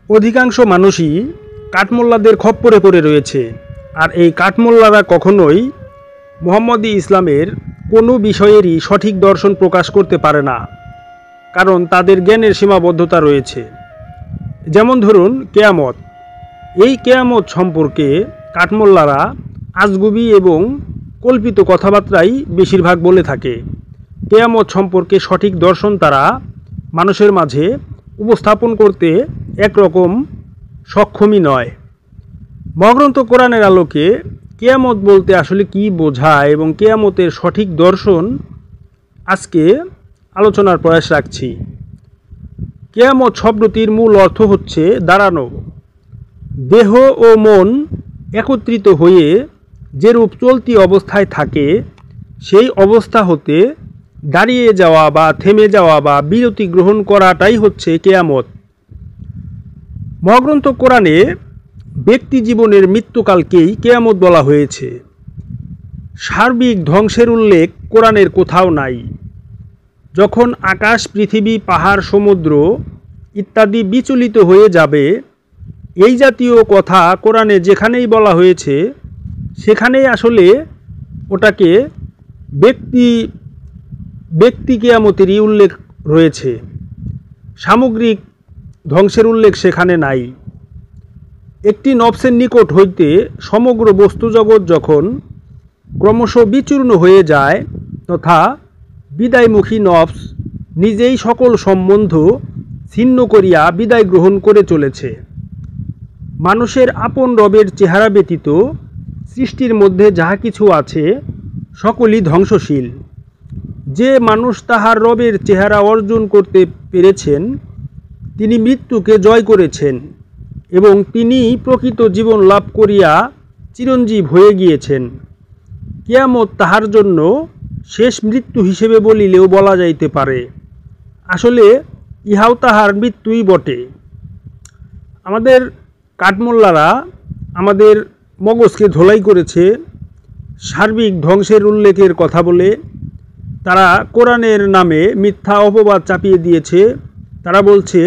অধিকাংশ মানুষই কাঠমোল্লাদের খপ্পরে পড়ে রয়েছে। আর এই কাঠমোল্লারা কখনোই মুহাম্মদী ইসলামের কোনো বিষয়েরই সঠিক দর্শন প্রকাশ করতে পারে না, কারণ তাদের জ্ঞানের সীমাবদ্ধতা রয়েছে। যেমন ধরুন কেয়ামত। এই কেয়ামত সম্পর্কে কাঠমোল্লারা আজগুবি এবং কল্পিত কথাবার্তাই বেশিরভাগ বলে থাকে। কেয়ামত সম্পর্কে সঠিক দর্শন তারা মানুষের মাঝে উপস্থাপন করতে একরকম সক্ষমই নয়। মহাগ্রন্থ কোরআনের আলোকে কেয়ামত বলতে আসলে কি বোঝায় এবং কেয়ামতের সঠিক দর্শন আজকে আলোচনার প্রয়াস রাখছি। কেয়ামত শব্দটির মূল অর্থ হচ্ছে দাঁড়ানো। দেহ ও মন একত্রিত হয়ে যেরূপ চলতি অবস্থায় থাকে, সেই অবস্থা হতে দাঁড়িয়ে যাওয়া বা থেমে যাওয়া বা বিরতি গ্রহণ করাটাই হচ্ছে কেয়ামত। মহাগ্রন্থ কোরআনে ব্যক্তি জীবনের মৃত্যুকালকেই কেয়ামত বলা হয়েছে। সার্বিক ধ্বংসের উল্লেখ কোরআনের কোথাও নাই। যখন আকাশ, পৃথিবী, পাহাড়, সমুদ্র ইত্যাদি বিচলিত হয়ে যাবে, এই জাতীয় কথা কোরআনে যেখানেই বলা হয়েছে সেখানেই আসলে ওটাকে ব্যক্তি কেয়ামতেরই উল্লেখ রয়েছে। সামগ্রিক ধ্বংসের উল্লেখ সেখানে নাই। একটি নফসের নিকট হইতে সমগ্র বস্তুজগৎ যখন ক্রমশ বিচূর্ণ হয়ে যায়, তথা বিদায়মুখী নফস নিজেই সকল সম্বন্ধ ছিন্ন করিয়া বিদায় গ্রহণ করে চলেছে। মানুষের আপন রবের চেহারা ব্যতীত সৃষ্টির মধ্যে যাহা কিছু আছে সকলই ধ্বংসশীল। যে মানুষ তাহার রবের চেহারা অর্জন করতে পেরেছেন, তিনি মৃত্যুকে জয় করেছেন এবং তিনি প্রকৃত জীবন লাভ করিয়া চিরঞ্জীব হয়ে গিয়েছেন। কিয়ামত তাহার জন্য শেষ মৃত্যু হিসেবে বলিলেও বলা যাইতে পারে। আসলে ইহাও তাহার মৃত্যুই বটে। আমাদের কাঠমোল্লারা আমাদের মগজকে ধোলাই করেছে সার্বিক ধ্বংসের উল্লেখের কথা বলে। তারা কোরআনের নামে মিথ্যা অপবাদ চাপিয়ে দিয়েছে। তারা বলছে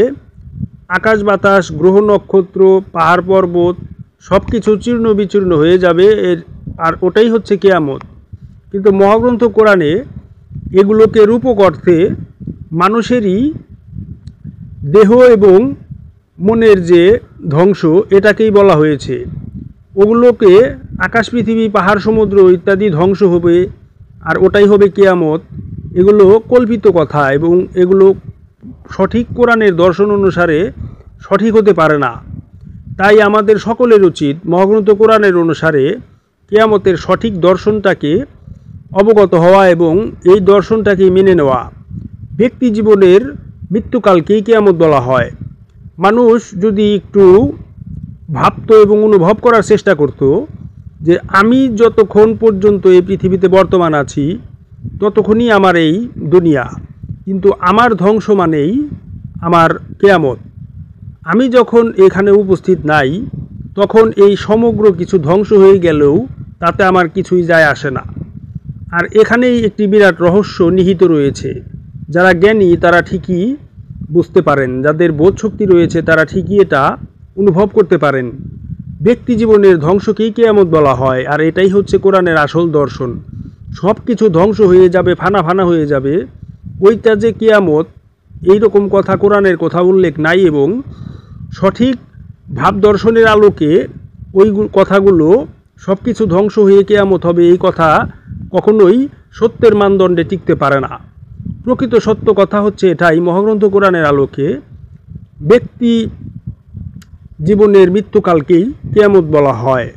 আকাশ বাতাস, গ্রহ নক্ষত্র, পাহাড় পর্বত সব কিছু চূর্ণ বিচূর্ণ হয়ে যাবে, আর ওটাই হচ্ছে কেয়ামত। কিন্তু মহাগ্রন্থ কোরআনে এগুলোকে রূপক অর্থে মানুষেরই দেহ এবং মনের যে ধ্বংস, এটাকেই বলা হয়েছে। ওগুলোকে আকাশ, পৃথিবী, পাহাড়, সমুদ্র ইত্যাদি ধ্বংস হবে আর ওটাই হবে কেয়ামত, এগুলো কল্পিত কথা এবং এগুলো সঠিক কোরআনের দর্শন অনুসারে সঠিক হতে পারে না। তাই আমাদের সকলের উচিত মহাগ্রন্থ কোরআনের অনুসারে কেয়ামতের সঠিক দর্শনটাকে অবগত হওয়া এবং এই দর্শনটাকে মেনে নেওয়া। ব্যক্তি জীবনের মৃত্যুকালকেই কেয়ামত বলা হয়। মানুষ যদি একটু ভাবতো এবং অনুভব করার চেষ্টা করত যে আমি যতক্ষণ পর্যন্ত এই পৃথিবীতে বর্তমান আছি ততক্ষণই আমার এই দুনিয়া, কিন্তু আমার ধ্বংস মানেই আমার কেয়ামত। আমি যখন এখানে উপস্থিত নাই তখন এই সমগ্র কিছু ধ্বংস হয়ে গেলেও তাতে আমার কিছুই যায় আসে না। আর এখানেই একটি বিরাট রহস্য নিহিত রয়েছে। যারা জ্ঞানী তারা ঠিকই বুঝতে পারেন, যাদের বোধশক্তি রয়েছে তারা ঠিকই এটা অনুভব করতে পারেন। ব্যক্তি জীবনের ধ্বংসকেই কেয়ামত বলা হয়, আর এটাই হচ্ছে কোরআনের আসল দর্শন। সব কিছু ধ্বংস হয়ে যাবে, ফানা ফানা হয়ে যাবে, ওইটা যে কেয়ামত এইরকম কথা কোরআনের কথা উল্লেখ নাই। এবং সঠিক ভাব দর্শনের আলোকে ওই কথাগুলো সব কিছু ধ্বংস হয়ে কেয়ামত হবে এই কথা কখনোই সত্যের মানদণ্ডে টিকতে পারে না। প্রকৃত সত্য কথা হচ্ছে এটাই, মহাগ্রন্থ কোরআনের আলোকে ব্যক্তি জীবনের মৃত্যুকালকেই কেয়ামত বলা হয়।